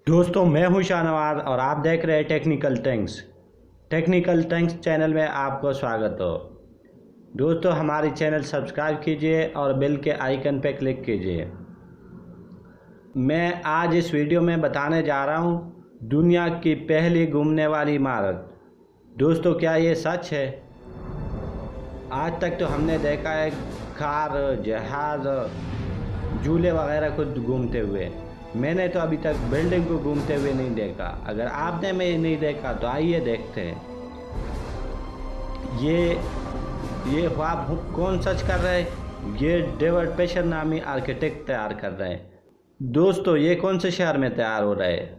दोस्तों मैं हूं शाहनवाज और आप देख रहे हैं टेक्निकल थिंग्स चैनल में आपको स्वागत हो। दोस्तों हमारी चैनल सब्सक्राइब कीजिए और बेल के आइकन पर क्लिक कीजिए। मैं आज इस वीडियो में बताने जा रहा हूं दुनिया की पहली घूमने वाली इमारत। दोस्तों क्या ये सच है? आज तक तो हमने देखा है कार, जहाज़, झूले वगैरह को घूमते हुए। मैंने तो अभी तक बिल्डिंग को घूमते हुए नहीं देखा। अगर आपने मैं नहीं देखा तो आइए देखते हैं ये ख्वाब कौन सच कर रहा है। ये डेविड पेशर नामी आर्किटेक्ट तैयार कर रहे हैं। दोस्तों ये कौन से शहर में तैयार हो रहा है?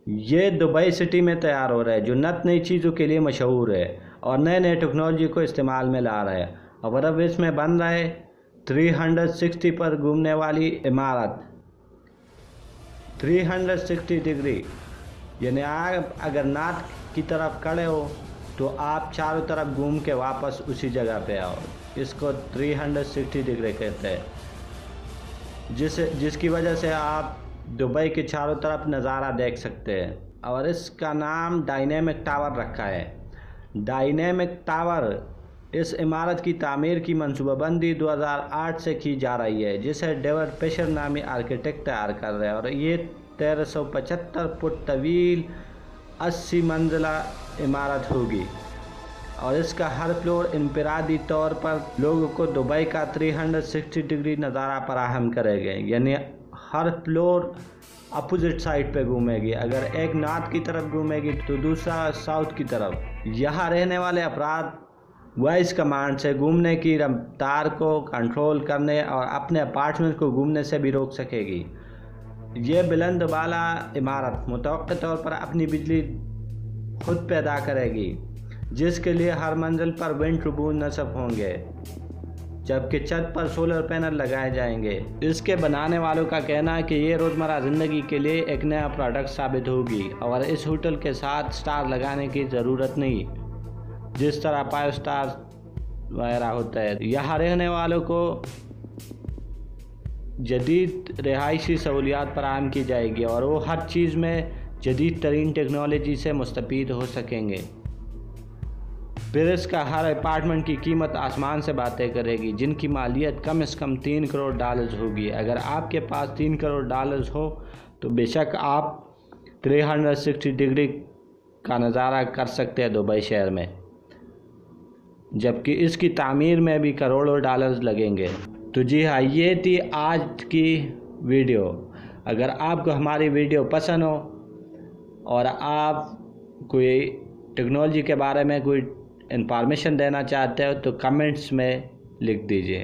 ये दुबई सिटी में तैयार हो रहा है, जो नई चीज़ों के लिए मशहूर है और नए टेक्नोलॉजी को इस्तेमाल में ला रहा है। और अब इसमें बन रहा है 360 पर घूमने वाली इमारत। 360 डिग्री यानी आप अगर नॉर्थ की तरफ खड़े हो तो आप चारों तरफ घूम के वापस उसी जगह पे आओ। इसको 360 डिग्री कहते हैं, जिसकी वजह से आप दुबई के चारों तरफ नज़ारा देख सकते हैं। और इसका नाम डायनेमिक टावर रखा है। डायनेमिक टावर इस इमारत की तामीर की मनसूबाबंदी 2008 से की जा रही है, जिसे डेविड पेशर नामी आर्किटेक्ट तैयार कर रहे हैं। और ये 1375 फुट तवील 80 मंजिला इमारत होगी और इसका हर फ्लोर इनफरादी तौर पर लोगों को दुबई का 360 डिग्री नज़ारा फराहम करेंगे। यानी हर फ्लोर अपोजिट साइड पे घूमेगी। अगर एक नॉर्थ की तरफ घूमेगी तो दूसरा साउथ की तरफ। यहाँ रहने वाले अफराद वॉइस कमांड से घूमने की रफ्तार को कंट्रोल करने और अपने अपार्टमेंट को घूमने से भी रोक सकेगी। ये बुलंद बाला इमारत मुतवक्किल तौर पर अपनी बिजली खुद पैदा करेगी, जिसके लिए हर मंजिल पर विंड टर्बाइन नस्ब होंगे, जबकि छत पर सोलर पैनल लगाए जाएंगे। इसके बनाने वालों का कहना है कि ये रोज़मर्रा ज़िंदगी के लिए एक नया प्रोडक्ट साबित होगी और इस होटल के साथ स्टार लगाने की ज़रूरत नहीं, जिस तरह 5 स्टार वगैरह होता है। यहाँ रहने वालों को जदीद रिहायशी सहूलियात फराहम की जाएगी और वो हर चीज़ में जदीद तरीन टेक्नोलॉजी से मुस्तफ़ीद हो सकेंगे। फिर इसका हर अपार्टमेंट की कीमत आसमान से बातें करेगी, जिनकी मालियत कम से कम $3 करोड़ होगी। अगर आपके पास $3 करोड़ हो तो बेशक आप 360 डिग्री का नज़ारा कर सकते हैं दुबई शहर में, जबकि इसकी तामीर में भी करोड़ों डॉलर्स लगेंगे। तो जी हाँ, ये थी आज की वीडियो। अगर आपको हमारी वीडियो पसंद हो और आप कोई टेक्नोलॉजी के बारे में कोई इंफॉर्मेशन देना चाहते हो तो कमेंट्स में लिख दीजिए।